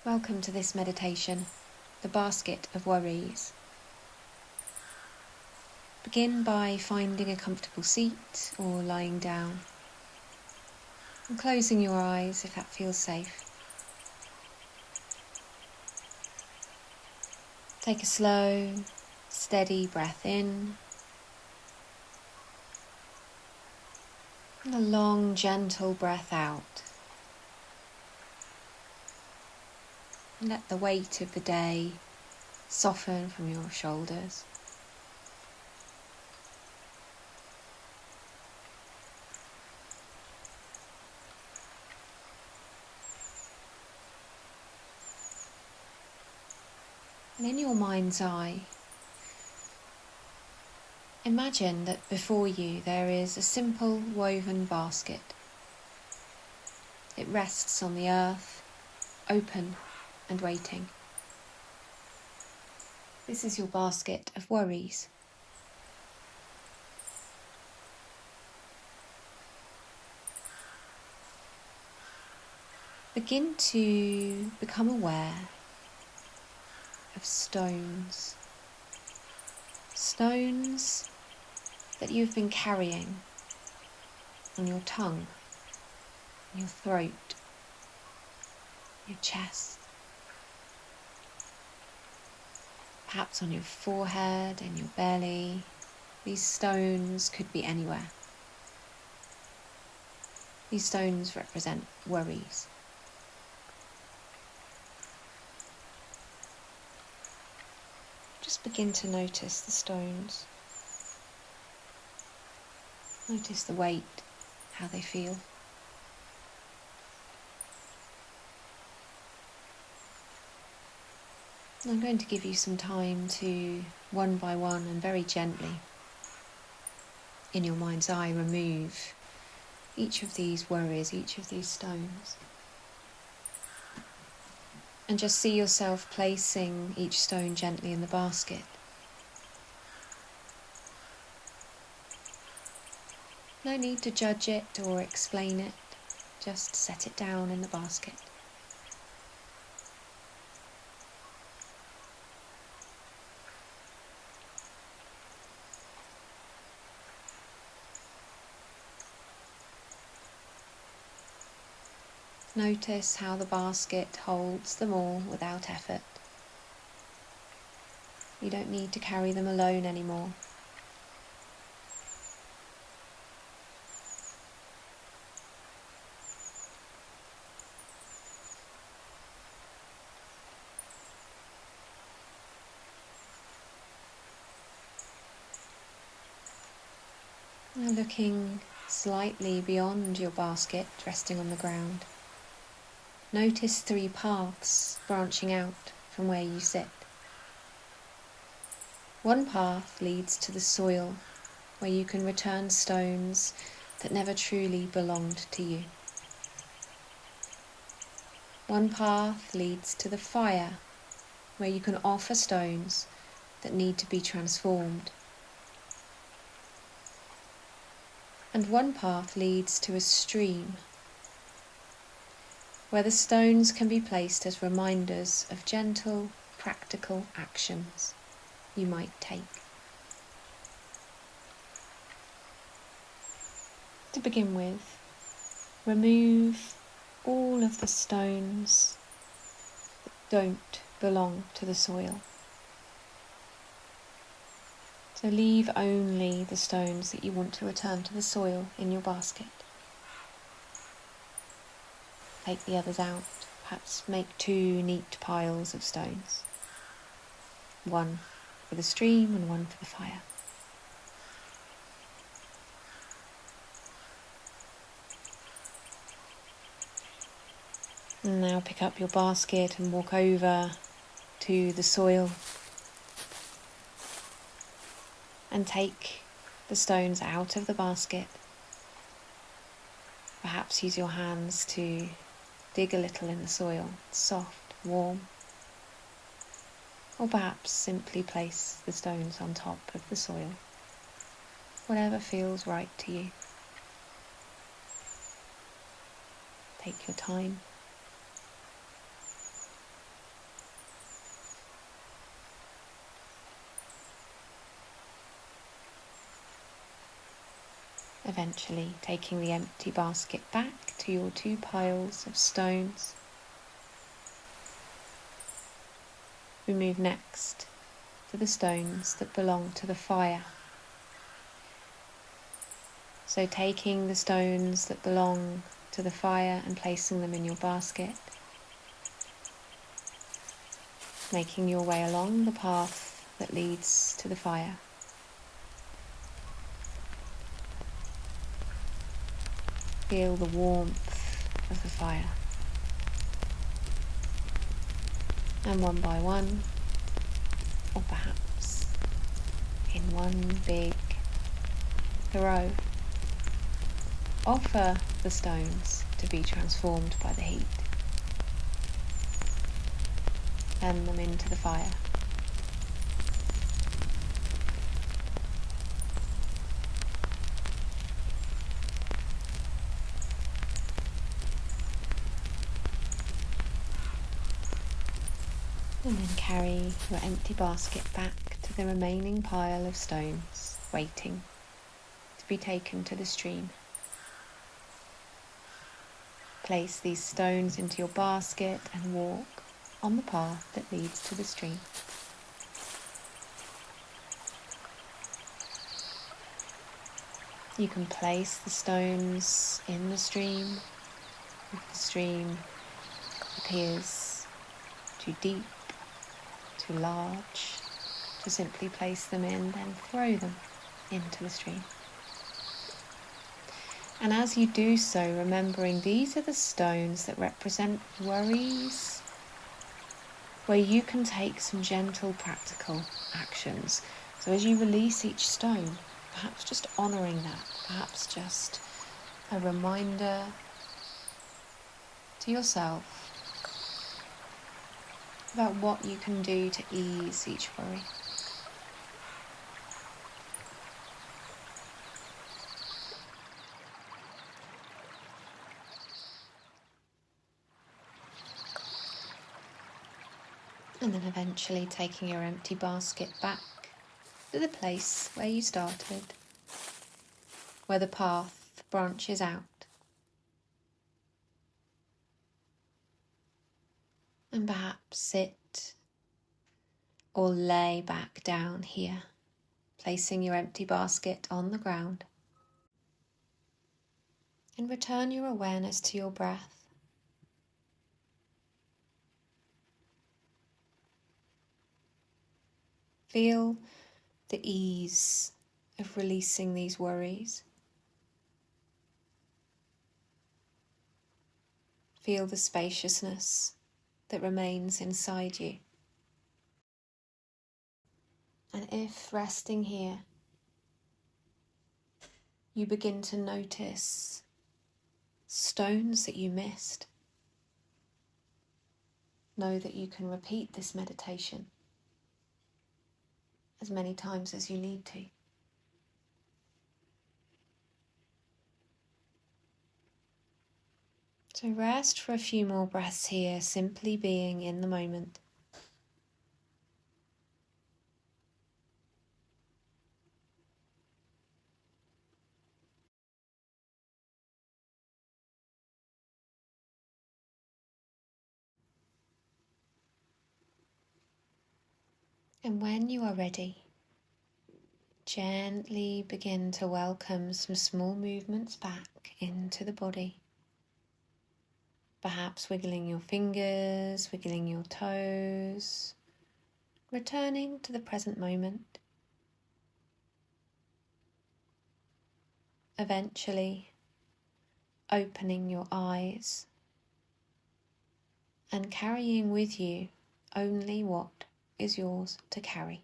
Welcome to this meditation, the basket of worries. Begin by finding a comfortable seat or lying down and closing your eyes if that feels safe. Take a slow, steady breath in and a long, gentle breath out. And let the weight of the day soften from your shoulders. And in your mind's eye, imagine that before you there is a simple woven basket. It rests on the earth, open and waiting. This is your basket of worries. Begin to become aware of stones. Stones that you've been carrying on your tongue, in your throat, your chest. Perhaps on your forehead and your belly. These stones could be anywhere. These stones represent worries. Just begin to notice the stones. Notice the weight, how they feel. I'm going to give you some time to, one by one and very gently, in your mind's eye, remove each of these worries, each of these stones. And just see yourself placing each stone gently in the basket. No need to judge it or explain it, just set it down in the basket. Notice how the basket holds them all without effort. You don't need to carry them alone anymore. Now looking slightly beyond your basket, resting on the ground. Notice 3 paths branching out from where you sit. One path leads to the soil, where you can return stones that never truly belonged to you. One path leads to the fire, where you can offer stones that need to be transformed. And one path leads to a stream, where the stones can be placed as reminders of gentle, practical actions you might take. To begin with, remove all of the stones that don't belong to the soil. So leave only the stones that you want to return to the soil in your basket. Take the others out, perhaps make 2 neat piles of stones. One for the stream and one for the fire. And now pick up your basket and walk over to the soil and take the stones out of the basket. Perhaps use your hands to dig a little in the soil, soft, warm. Or perhaps simply place the stones on top of the soil. Whatever feels right to you. Take your time. Eventually taking the empty basket back to your 2 piles of stones. We move next to the stones that belong to the fire. So taking the stones that belong to the fire and placing them in your basket, making your way along the path that leads to the fire. Feel the warmth of the fire. And one by one, or perhaps in one big throw, offer the stones to be transformed by the heat. Send them into the fire. And then carry your empty basket back to the remaining pile of stones, waiting to be taken to the stream. Place these stones into your basket and walk on the path that leads to the stream. You can place the stones in the stream if the stream appears too deep, too large to simply place them in, then throw them into the stream. And as you do so, remembering these are the stones that represent worries, where you can take some gentle practical actions. So as you release each stone, perhaps just honouring that, perhaps just a reminder to yourself about what you can do to ease each worry. And then eventually taking your empty basket back to the place where you started, where the path branches out. And perhaps sit or lay back down here, placing your empty basket on the ground. And return your awareness to your breath. Feel the ease of releasing these worries. Feel the spaciousness that remains inside you. And if resting here, you begin to notice stones that you missed, know that you can repeat this meditation as many times as you need to. So rest for a few more breaths here, simply being in the moment. And when you are ready, gently begin to welcome some small movements back into the body. Perhaps wiggling your fingers, wiggling your toes, returning to the present moment. Eventually, opening your eyes and carrying with you only what is yours to carry.